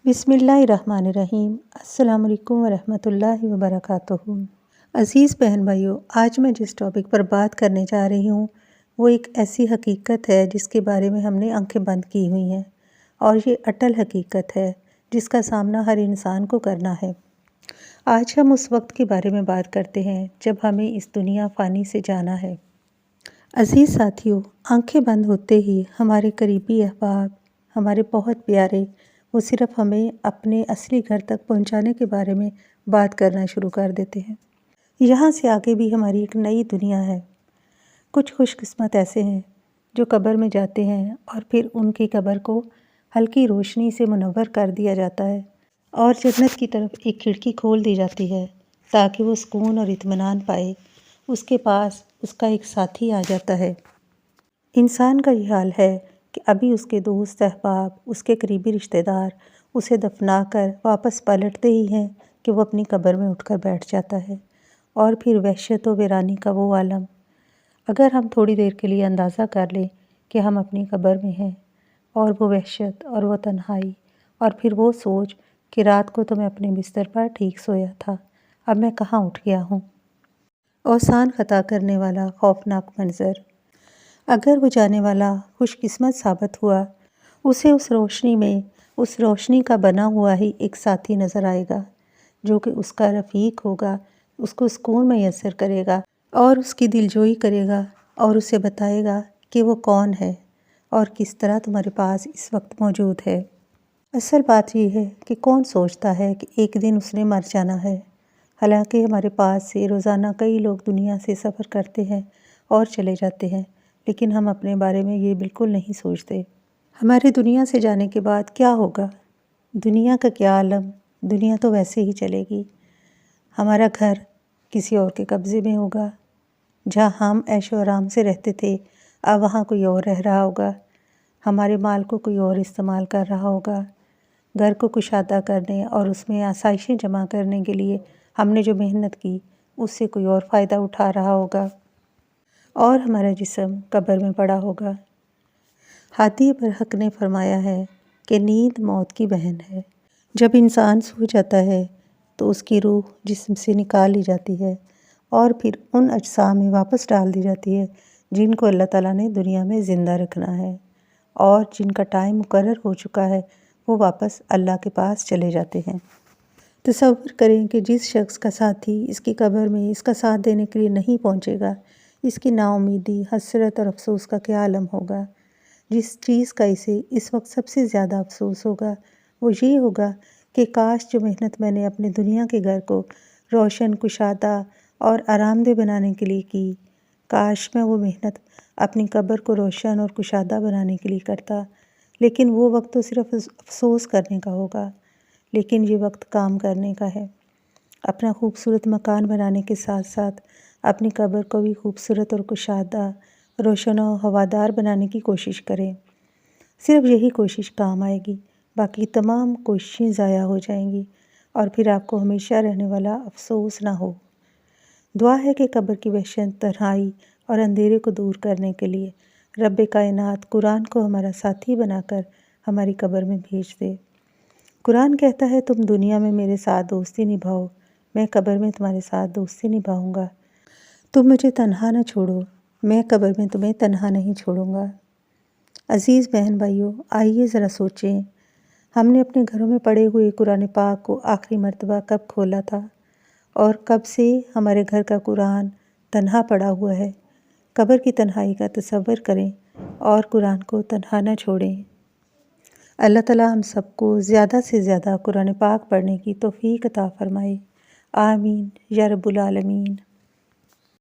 بسم اللہ الرحمن الرحیم۔ السلام علیکم ورحمۃ اللہ وبرکاتہ۔ عزیز بہن بھائیوں، آج میں جس ٹاپک پر بات کرنے جا رہی ہوں وہ ایک ایسی حقیقت ہے جس کے بارے میں ہم نے آنکھیں بند کی ہوئی ہیں، اور یہ اٹل حقیقت ہے جس کا سامنا ہر انسان کو کرنا ہے۔ آج ہم اس وقت کے بارے میں بات کرتے ہیں جب ہمیں اس دنیا فانی سے جانا ہے۔ عزیز ساتھیوں، آنکھیں بند ہوتے ہی ہمارے قریبی احباب، ہمارے بہت پیارے، وہ صرف ہمیں اپنے اصلی گھر تک پہنچانے کے بارے میں بات کرنا شروع کر دیتے ہیں۔ یہاں سے آگے بھی ہماری ایک نئی دنیا ہے۔ کچھ خوش قسمت ایسے ہیں جو قبر میں جاتے ہیں اور پھر ان کی قبر کو ہلکی روشنی سے منور کر دیا جاتا ہے اور جنت کی طرف ایک کھڑکی کھول دی جاتی ہے تاکہ وہ سکون اور اطمینان پائے۔ اس کے پاس اس کا ایک ساتھی آ جاتا ہے۔ انسان کا یہ حال ہے کہ ابھی اس کے دوست احباب، اس کے قریبی رشتہ دار اسے دفنا کر واپس پلٹتے ہی ہیں کہ وہ اپنی قبر میں اٹھ کر بیٹھ جاتا ہے، اور پھر وحشت و ویرانی کا وہ عالم۔ اگر ہم تھوڑی دیر کے لیے اندازہ کر لیں کہ ہم اپنی قبر میں ہیں، اور وہ وحشت اور وہ تنہائی، اور پھر وہ سوچ کہ رات کو تو میں اپنے بستر پر ٹھیک سویا تھا، اب میں کہاں اٹھ گیا ہوں۔ اوسان خطا کرنے والا خوفناک منظر۔ اگر وہ جانے والا خوش قسمت ثابت ہوا، اسے اس روشنی کا بنا ہوا ہی ایک ساتھی نظر آئے گا جو کہ اس کا رفیق ہوگا، اس کو سکون میسر کرے گا اور اس کی دلجوئی کرے گا اور اسے بتائے گا کہ وہ کون ہے اور کس طرح تمہارے پاس اس وقت موجود ہے۔ اصل بات یہ ہے کہ کون سوچتا ہے کہ ایک دن اس نے مر جانا ہے، حالانکہ ہمارے پاس سے روزانہ کئی لوگ دنیا سے سفر کرتے ہیں اور چلے جاتے ہیں، لیکن ہم اپنے بارے میں یہ بالکل نہیں سوچتے۔ ہمارے دنیا سے جانے کے بعد کیا ہوگا؟ دنیا کا کیا عالم؟ دنیا تو ویسے ہی چلے گی۔ ہمارا گھر کسی اور کے قبضے میں ہوگا۔ جہاں ہم عیش و آرام سے رہتے تھے، اب وہاں کوئی اور رہ رہا ہوگا۔ ہمارے مال کو کوئی اور استعمال کر رہا ہوگا۔ گھر کو کشادہ کرنے اور اس میں آسائشیں جمع کرنے کے لیے ہم نے جو محنت کی، اس سے کوئی اور فائدہ اٹھا رہا ہوگا، اور ہمارا جسم قبر میں پڑا ہوگا۔ ہادی برحق نے فرمایا ہے کہ نیند موت کی بہن ہے۔ جب انسان سو جاتا ہے تو اس کی روح جسم سے نکال لی جاتی ہے اور پھر ان اجسام میں واپس ڈال دی جاتی ہے جن کو اللہ تعالیٰ نے دنیا میں زندہ رکھنا ہے، اور جن کا ٹائم مقرر ہو چکا ہے وہ واپس اللہ کے پاس چلے جاتے ہیں۔ تصور کریں کہ جس شخص کا ساتھی اس کی قبر میں اس کا ساتھ دینے کے لیے نہیں پہنچے گا، اس کی نا امیدی، حسرت اور افسوس کا کیا عالم ہوگا۔ جس چیز کا اسے اس وقت سب سے زیادہ افسوس ہوگا وہ یہ ہوگا کہ کاش جو محنت میں نے اپنے دنیا کے گھر کو روشن، کشادہ اور آرام دہ بنانے کے لیے کی، کاش میں وہ محنت اپنی قبر کو روشن اور کشادہ بنانے کے لیے کرتا۔ لیکن وہ وقت تو صرف افسوس کرنے کا ہوگا، لیکن یہ وقت کام کرنے کا ہے۔ اپنا خوبصورت مکان بنانے کے ساتھ ساتھ اپنی قبر کو بھی خوبصورت اور کشادہ، روشن و ہوادار بنانے کی کوشش کریں۔ صرف یہی کوشش کام آئے گی، باقی تمام کوششیں ضائع ہو جائیں گی اور پھر آپ کو ہمیشہ رہنے والا افسوس نہ ہو۔ دعا ہے کہ قبر کی وحشت، تنہائی اور اندھیرے کو دور کرنے کے لیے رب کائنات قرآن کو ہمارا ساتھی بنا کر ہماری قبر میں بھیج دے۔ قرآن کہتا ہے، تم دنیا میں میرے ساتھ دوستی نبھاؤ، میں قبر میں تمہارے ساتھ دوستی نبھاؤں گا۔ تم مجھے تنہا نہ چھوڑو، میں قبر میں تمہیں تنہا نہیں چھوڑوں گا۔ عزیز بہن بھائیوں، آئیے ذرا سوچیں، ہم نے اپنے گھروں میں پڑے ہوئے قرآن پاک کو آخری مرتبہ کب کھولا تھا، اور کب سے ہمارے گھر کا قرآن تنہا پڑا ہوا ہے۔ قبر کی تنہائی کا تصور کریں اور قرآن کو تنہا نہ چھوڑیں۔ اللہ تعالیٰ ہم سب کو زیادہ سے زیادہ قرآن پاک پڑھنے کی توفیق عطا فرمائے۔ آمین یا رب العالمین۔